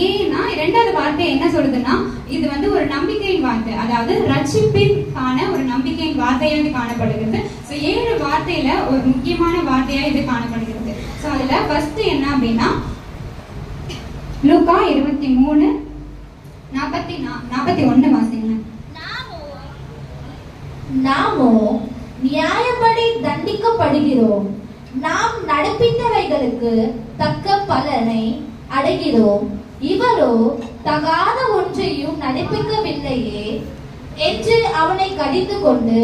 ஏன்னா இரண்டாவது வார்த்தை என்ன சொல்லுதுன்னா இது வந்து ஒரு நம்பிக்கையின் வார்த்தை, அதாவது ரட்சிப்பிற்கான ஒரு நம்பிக்கையின் வார்த்தையா இது காணப்படுகிறது. ஸோ 7 வார்த்தையில ஒரு முக்கியமான வார்த்தையா இது காணப்படுகிறது. ஸோ அதுல ஃபர்ஸ்ட் என்ன அப்படின்னா லூக்கா 23:41 வாசிங்க. நாமோ நியாயப்படி தண்டிக்கப்படுகிறோம், நாம் நடப்பித்தவைகளுக்கு தக்க பலனை அடைகிறோம், இவரோ தகாத ஒன்றையும் நடப்பிக்கவில்லையே என்று அவனை கடிந்து கொண்டு.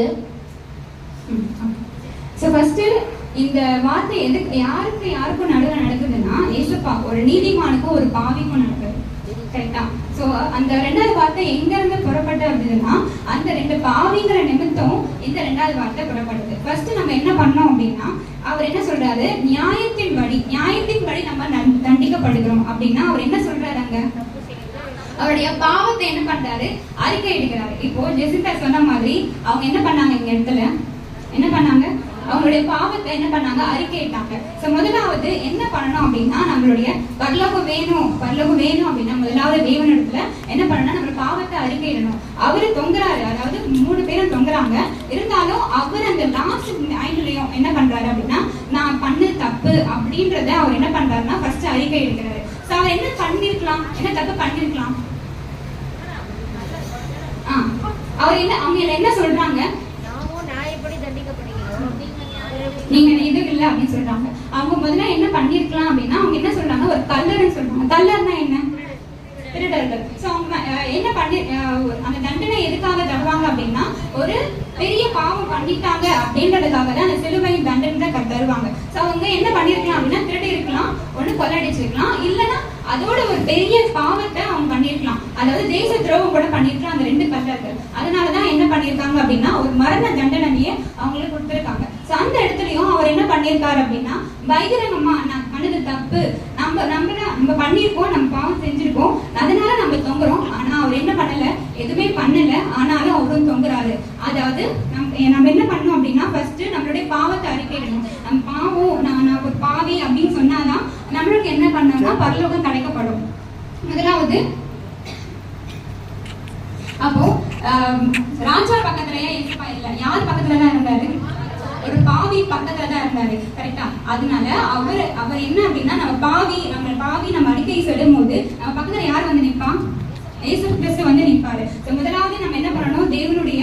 இந்த வார்த்தை எதுக்கு யாருக்கும் நடுவில் நடக்குதுன்னா ஏசப்பா ஒரு நீதிமானுக்கும் ஒரு பாவிக்கும் நடக்குது. கரெக்டா? சோ அந்த ரெண்டாவது வார்த்தை எங்க இருந்து புறப்பட்ட அப்படின்னா அந்த 2 பாவிங்கிற நிமித்தம் இந்த ரெண்டாவது வார்த்தை புறப்படுது. ஃபர்ஸ்ட் நம்ம என்ன பண்ணோம் அப்படின்னா அவர் என்ன சொல்றாரு, நியாயத்தின்படி நம்ம தண்டிக்கப்படுகிறோம் அப்படின்னா அவர் என்ன சொல்றாரு, அங்க அவருடைய பாவத்தை என்ன பண்றாரு, அறிக்கை எடுக்கிறாரு. இப்போ ஜெசிந்தா சொன்ன மாதிரி அவங்க என்ன பண்ணாங்க, இந்த இடத்துல என்ன பண்ணாங்க, அவங்களுடைய பாவத்தை என்ன பண்ணாங்க, அறிக்கையிட்டாங்க. சோ முதலாவது என்ன பண்ணணும் அப்படின்னா நம்மளுடைய பரலோகம் வேணும் அப்படின்னா முதலாவது தேவனிடத்துல என்ன பண்ணணும், நம்ம பாவத்தை அறிக்கையிடணும். அவரு தொங்குறாரு, அதாவது 3 பேரும் தொங்குறாங்க. இருந்தாலும் அவர் அந்த லாஸ்ட் ஐந்துலயும் என்ன பண்றாரு அப்படின்னா நான் பண்ண தப்பு அப்படின்றத அவர் என்ன பண்றாருன்னா ஃபர்ஸ்ட் அறிக்கை எடுக்கிறாரு. சோ அவர் என்ன பண்ணிருக்கலாம், என்ன தப்பு பண்ணிருக்கலாம், அவர் என்ன அவங்க என்ன சொல்றாங்க, நீங்க இது இல்ல அப்படின்னு சொல்றாங்க. அவங்க முதல்ல என்ன பண்ணிருக்கலாம் அப்படின்னா அவங்க என்ன சொல்றாங்க, ஒரு கல்லர்னு சொல்றாங்க. கல்லர்னா என்ன, திருடர்கள். சோ அவங்க என்ன பண்ணி அந்த தண்டனை எதுக்காக தருவாங்க அப்படின்னா ஒரு பெரிய பாவம் பண்ணிட்டாங்க அப்படின்றதுக்காக தான் அந்த சிலுவையின் தண்டனை தருவாங்க. சோ அவங்க என்ன பண்ணிருக்கலாம் அப்படின்னா திருடி இருக்கலாம், ஒண்ணு கொள்ளடிச்சிருக்கலாம், இல்லைன்னா அதோட ஒரு பெரிய பாவத்தை அவங்க பண்ணிருக்கலாம், அதாவது தேச துரோகம் கூட பண்ணிருக்கலாம் அந்த 2 கல்லர்கள். அதனாலதான் என்ன பண்ணிருக்காங்க அப்படின்னா ஒரு மரண தண்டனையே அவங்களுக்கு கொடுத்துருக்காங்க. சோ அந்த இடத்துலயும் அவர் என்ன பண்ணிருக்காரு அப்படின்னா பகிரங்கமா நான் பண்ணது தப்பு, நம்ம பண்ணிருக்கோம், நம்ம பாவம் செஞ்சிருக்கோம், அதனால நம்ம தொங்குறோம். ஆனா அவர் என்ன பண்ணல, எதுவுமே பண்ணல, ஆனாலும் அவரும் தொங்குறாரு. அதாவது நம்ம என்ன பண்ணோம் அப்படின்னா ஃபர்ஸ்ட் நம்மளுடைய பாவத்தை அறிக்கையிடணும். நம்ம பாவம், நான் ஒரு பாவி அப்படின்னு சொன்னாதான் நம்மளுக்கு என்ன பண்ணோம்னா பரலோகம் கிடைக்கப்படும். முதலாவது அப்போ ராஜா பக்கத்துலயே ஏசப்பா இல்ல, யார் பக்கத்துலதான் இருந்தாரு, ஒரு பாவி பக்கத்துல தான் இருந்தாரு. கரெக்டா? அதனால அவர் என்ன அப்படின்னா நம்ம பாவி நம்ம அறிக்கை சொல்லும் போது நம்ம பக்கத்துல யார் வந்து நிற்பான், இயேசு கிறிஸ்து வந்து நிற்பாரு. முதலாவது நம்ம என்ன பண்ணணும், தேவனுடைய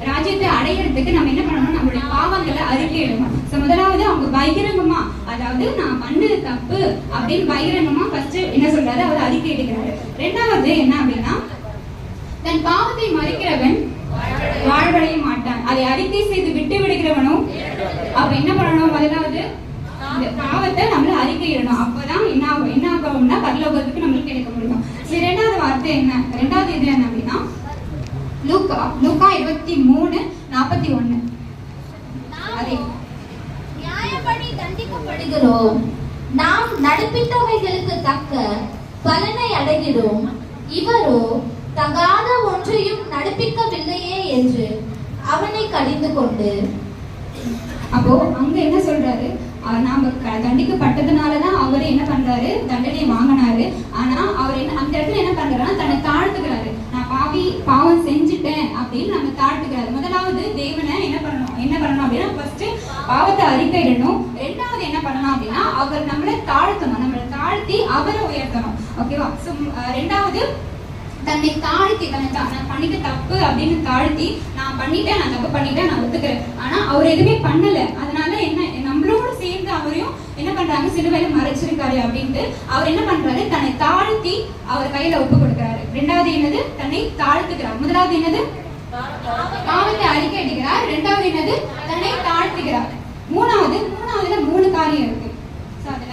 ராஜ்யத்தை அடையிறதுக்கு நம்ம என்ன பண்ணணும், நம்மளுடைய பாவங்களை அறிக்கையிடணும். முதலாவது அவங்க பகிரங்கமா, அதாவது நான் பண்ணது தப்பு அப்படின்னு பகிரங்கமா ஃபர்ஸ்ட் என்ன சொல்றாரு, அவர் அறிக்கை எடுக்கிறாரு. ரெண்டாவது என்ன அப்படின்னா தன் பாவத்தை மறைக்கிறவன் வாழ்வடைய மாட்டான், அதை அறிக்கை செய்து விட்டு விடுகிறவனும். அப்ப என்ன பண்ணணும், முதலாவது இந்த பாவத்தை நம்மள அறிக்கையிடணும். அப்பதான் என்ன ஆகும்னா பரலோகத்துக்கு நம்மளுக்கு கிடைக்க முடியும். சரி, ரெண்டாவது வார்த்தை என்ன, ரெண்டாவது இது என்ன அப்படின்னா லூக்கா 23:41. அதே நியாயப்படி தண்டிக்கப்படுகிறோம், நாம் நடப்பித்தவைகளுக்கு தக்க பலனை அடைகிறோம், இவரோ தகாத ஒன்றையும் நடப்பிக்கவில்லையே என்று அவனை கடிந்து கொண்டு. அப்போ அங்க என்ன சொல்றாரு, நாம தண்டிக்கப்பட்டதுனாலதான் அவர் என்ன பண்றாரு, தண்டனையை வாங்கினாரு. ஆனா அவர் என்ன அந்த இடத்துல என்ன பண்றாருன்னா தன்னை தாழ்த்துக்கிறாரு. நான் பாவம் செஞ்சுட்டேன் அப்படின்னு நம்ம தாழ்த்துக்கிறாரு. முதலாவது தேவனை என்ன பண்ணணும் அப்படின்னா ஃபர்ஸ்ட் பாவத்தை அறிக்கையிடணும். ரெண்டாவது என்ன பண்ணணும் அப்படின்னா அவர் நம்மளை தாழ்த்தணும், நம்மளை தாழ்த்தி அவரை உயர்த்தணும். ஓகேவா? ரெண்டாவது தன்னை தாழ்த்தி நான் பண்ணிட்ட தப்பு அப்படின்னு தாழ்த்தி நான் பண்ணிட்டேன், நான் தப்பு பண்ணிட்டேன், நான் ஒத்துக்கிறேன். ஆனா அவர் எதுவுமே பண்ணல. அதனால என்ன நம்மளோட சேர்ந்து அவரையும் என்ன பண்றாங்க, சிலுவையில மறைச்சிருக்காரு அப்படின்ட்டு அவர் என்ன பண்றாரு, தன்னை தாழ்த்தி அவர் கையில ஒப்பு கொடுக்கிறாரு. ரெண்டாவது என்னது, தன்னை தாழ்த்துக்கிறார். முதலாவது என்னது, பாவத்தை அறிக்கை அடிக்கிறார். ரெண்டாவது என்னது, தன்னை தாழ்த்துகிறார். மூணாவதுல 3 காரியம் இருக்கு. அதுல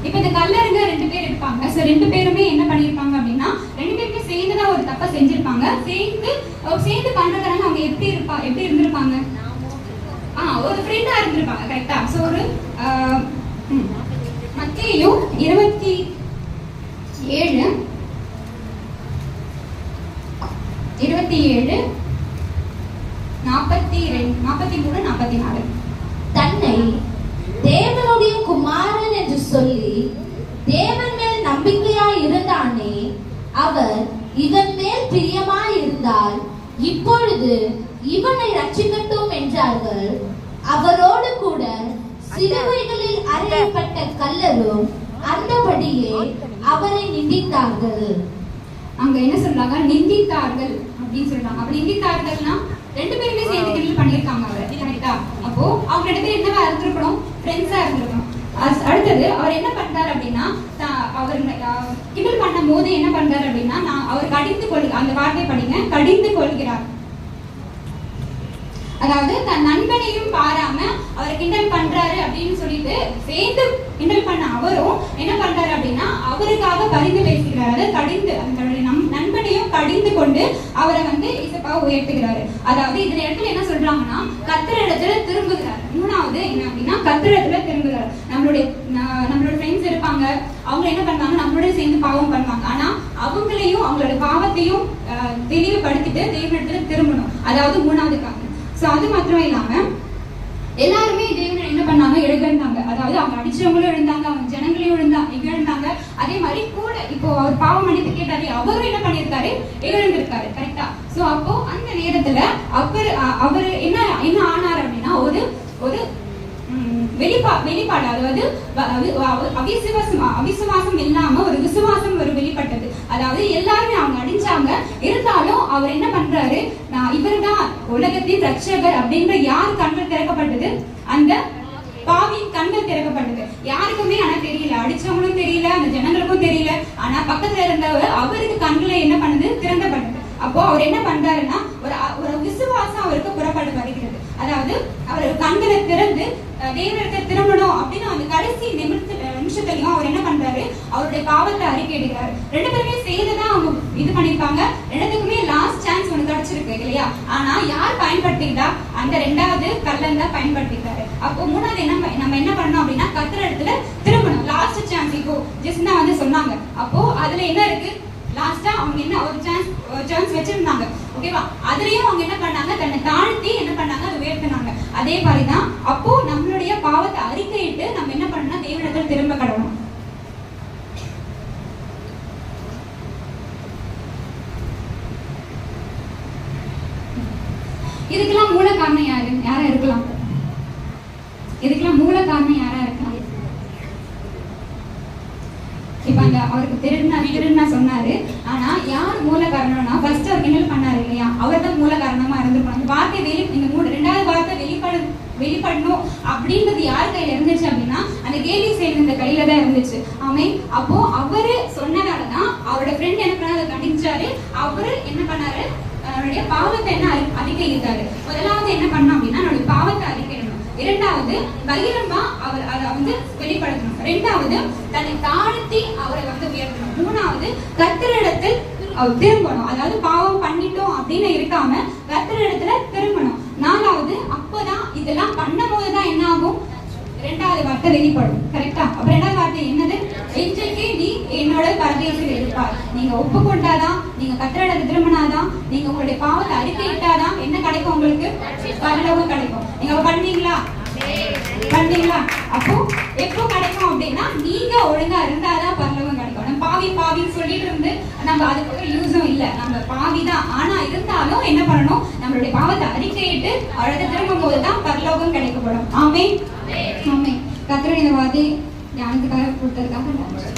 இப்ப இந்த கல்லருங்க 2 பேர் இருப்பாங்க. சோ 2 பேருமே என்ன பண்ணிருப்பாங்க அப்படின்னா 2 பேருமே சேர்ந்துதான் ஒரு தப்ப செஞ்சிருப்பாங்க. சேர்ந்து பண்றதுனால அவங்க எப்படி இருந்திருப்பாங்க, ஒரு ஃப்ரெண்டா இருந்திருப்பாங்க. கரெக்டா? சோ ஒரு மத்தேயு 27:43-44 தன்னை தேவனுடைய குமாரன் என்று சொல்லி தேவன் மேல் நம்பிக்கையாய் இருந்தானே, அவர் இவன் மேல் பிரியமாய் இருந்தால் இப்பொழுது இவனை ரட்சிக்கட்டும் என்றார்கள். அவரோடு கூட சிலுவைகளில் அறையப்பட்ட கல்லரும் அந்தபடியே அவரை நிந்தித்தார்கள். அங்க என்ன சொல்றாங்க? நிந்தித்தார்கள் அப்படின்னு சொல்றாங்க. அப்ப நிந்தித்தார்கள்னா ரெண்டு பேருமே சேர்ந்து கிண்டல் பண்ணிருக்காங்க அவரை, கரெக்டா? அப்போ அவங்க ரெண்டு பேரும் என்னவா இருந்திருக்கணும்? ஃப்ரெண்ட்ஸா இருந்திருக்கணும். அடுத்தது அவர் என்ன பண்றாரு அப்படின்னா, அவர் கிண்டல் பண்ணும் போது என்ன பண்றாரு அப்படின்னா, அவர் கடிந்து கொள்கிறார். அந்த வார்த்தை படிங்க, கடிந்து கொள்கிறார். அதாவது தன் நண்பனையும் பாராம அவர் கிண்டல் பண்றாரு அப்படின்னு சொல்லிட்டு சேர்ந்து கிண்டல் பண்ண அவரும் என்ன பண்றாரு அப்படின்னா, அவருக்காக பரிந்து பேசுகிறார். அதாவது கடிந்து, தன்னுடைய நண்பனையும் கடிந்து கொண்டு அவரை இசப்பாவை உயர்த்துகிறாரு. அதாவது இந்த இடத்துல என்ன சொல்றாங்கன்னா, கர்த்தர் இடத்துல திரும்புகிறார். மூணாவது என்ன அப்படின்னா, கர்த்தர் இடத்துல திரும்புகிறார். நம்மளுடைய ஃப்ரெண்ட்ஸ் இருப்பாங்க, அவங்க என்ன பண்ணுவாங்க, நம்மளோட சேர்ந்து பாவம் பண்ணுவாங்க. ஆனா அவங்களையும் அவங்களோட பாவத்தையும் தெளிவுபடுத்திட்டு தேவனிடத்துல திரும்பணும். அதாவது மூணாவது காரணம். சோ அது மாத்திரம் இல்லாம எல்லாருமே தேவனை என்ன பண்ணாங்க? இழந்தாங்க. அதாவது அவங்க அடிச்சவங்களும் எழுந்தாங்க, அவங்க ஜனங்களையும் இழந்தாங்க. அதே மாதிரி கூட இப்போ அவர் பாவம் மன்னிப்பு கேட்டாரு, அவரும் என்ன பண்ணிருக்காரு? இழந்திருக்காரு, கரெக்டா? சோ அப்போ அந்த நேரத்துல அவர் என்ன ஆனார் அப்படின்னா, ஒரு வெளிப்பாடு, அதாவது அவிசுவாசம் இல்லாம ஒரு விசுவாசம் வெளிப்பட்டது. அதாவது எல்லாருமே அவங்க அடிச்சாங்க, இருந்தாலும் அவர் என்ன பண்றாரு? இவர்தான் உலகத்தின் ரட்சகர் அப்படின்ற யார் கண்கள் திறக்கப்பட்டது? அந்த பாவியின் கண்கள் திறக்கப்பட்டது. யாருக்குமே ஆனா தெரியல, அடிச்சவங்களும் தெரியல, அந்த ஜனங்களுக்கும் தெரியல. ஆனா பக்கத்துல இருந்தவர் அவருக்கு கண்களை என்ன பண்ணுது? திறந்தப்பட்டது. அப்போ அவர் என்ன பண்றாருன்னா, ஒரு விசுவாசம் அவருக்கு புறப்பட்டு வருகிறது. அதாவது அவர் கண்களை திறந்து தேவனிடத்தை திரும்பணும் அப்படின்னு அந்த கடைசி நிமிஷத்துலயும் அவர் என்ன பண்றாரு? அவருடைய பாவத்தை அறிக்கையிடுகிறார். ரெண்டு பேருமே சேர்ந்துதான் அவங்க இது பண்ணிருப்பாங்க. ரெண்டுத்துக்குமே லாஸ்ட் சான்ஸ் ஒண்ணு கிடைச்சிருக்கு இல்லையா? ஆனா யார் பயன்படுத்திக்கிட்டா? அந்த ரெண்டாவது கல்லன் தான் பயன்படுத்திக்கிறாரு. அப்போ மூணாவது நம்ம என்ன பண்ணணும் அப்படின்னா, கர்த்தர் இடத்துல திரும்பணும். லாஸ்ட் சான்ஸ் இப்போ ஜஸ்ட் தான் சொன்னாங்க. அப்போ அதுல என்ன இருக்கு? லாஸ்டா அவங்க என்ன ஒரு சான்ஸ் வச்சிருந்தாங்க, ஓகேவா? அதுலயும் அவங்க என்ன பண்ணாங்க? தன்னை தாழ்த்தி என்ன பண்ணாங்க? அதை உயர்த்தினாங்க. அதே மாதிரிதான் அப்போ நம்மளுடைய பாவத்தை அறிக்கையிட்டு நம்ம என்ன பண்ணணும்? தேவனிடத்தில் திரும்ப கடவுளும். இதுக்கெல்லாம் மூல காரணம் யாரா இருக்கலாம்? இதுக்கெல்லாம் மூல காரணம் யாரா இருக்கலாம்? இப்ப அந்த அவருக்கு திருடுனா சொன்னாரு. ஆனா யார் மூல காரணம்னா, ஃபர்ஸ்ட் அவர் கிண்டல் பண்ணாரு இல்லையா? அவர் தான் மூல காரணமா இருந்திருக்கணும். அந்த வார்த்தை ரெண்டாவது வார்த்தை வெளிப்படணும் அப்படின்றது யார் கையில இருந்துச்சு அப்படின்னா, அந்த கேலி சேர்ந்த கையில தான் இருந்துச்சு. ஆமே. அப்போ அவரு சொன்னதாலதான் அவரோட ஃப்ரெண்ட் என்ன பண்ணாரு? கண்டிச்சாரு. அவரு என்ன பண்ணாரு? அவருடைய பாவத்தை என்ன அறிக்கையிட்டாரு. முதலாவது என்ன பண்ணணும் அப்படின்னா, நம்மளுடைய பாவத்தை அறிக்கையிடணும். இரண்டாவது பகிரமா அவர் அதை வெளிப்படுத்தணும். இரண்டாவது தன்னை தாழ்த்தி அவரை உயர்த்தணும். மூணாவது கர்த்தரிடத்தில் திரும்பணும். அதாவது பாவம் பண்ணிட்டோம் அப்படின்னு இருக்காம கர்த்தரிடத்துல திரும்பணும். நாலாவது அப்பதான் இதெல்லாம் பண்ணும் போதுதான் என்ன ஆகும்? இரண்டாவது வார்த்தை வெளிப்படும், கரெக்டா? அப்ப இரண்டாவது வார்த்தை என்னது? இன்றைக்கு நீ என்னோட பரதேசில் இருப்பார். நீங்க ஒப்புக்கொண்டாதான், நீங்க கர்த்தரிடத்துல திரும்பினாதான், நீங்க உங்களுடைய பாவத்தை அறிக்கையிட்டாதான் என்ன கிடைக்கும்? உங்களுக்கு பரலோகம் கிடைக்கும். நீங்க பண்ணுவீங்களா? அப்போ எப்போ கிடைக்கும் அப்படின்னா, நீங்க ஒழுங்கா இருந்தாதான் பரலோகம் கிடைக்கும். நம்ம பாவின்னு சொல்லிட்டு இருந்து நம்ம அதுக்கு யூஸும் இல்லை. நம்ம பாவிதான், ஆனா இருந்தாலும் என்ன பண்ணணும்? நம்மளுடைய பாவத்தை அறிக்கையிட்டு அழுத திரும்பும் போதுதான் பரலோகம் கிடைக்கப்படும். ஆமே. கர்த்தருடைய வார்த்தை ஞானத்துக்காக கொடுத்ததுக்காக நன்றி.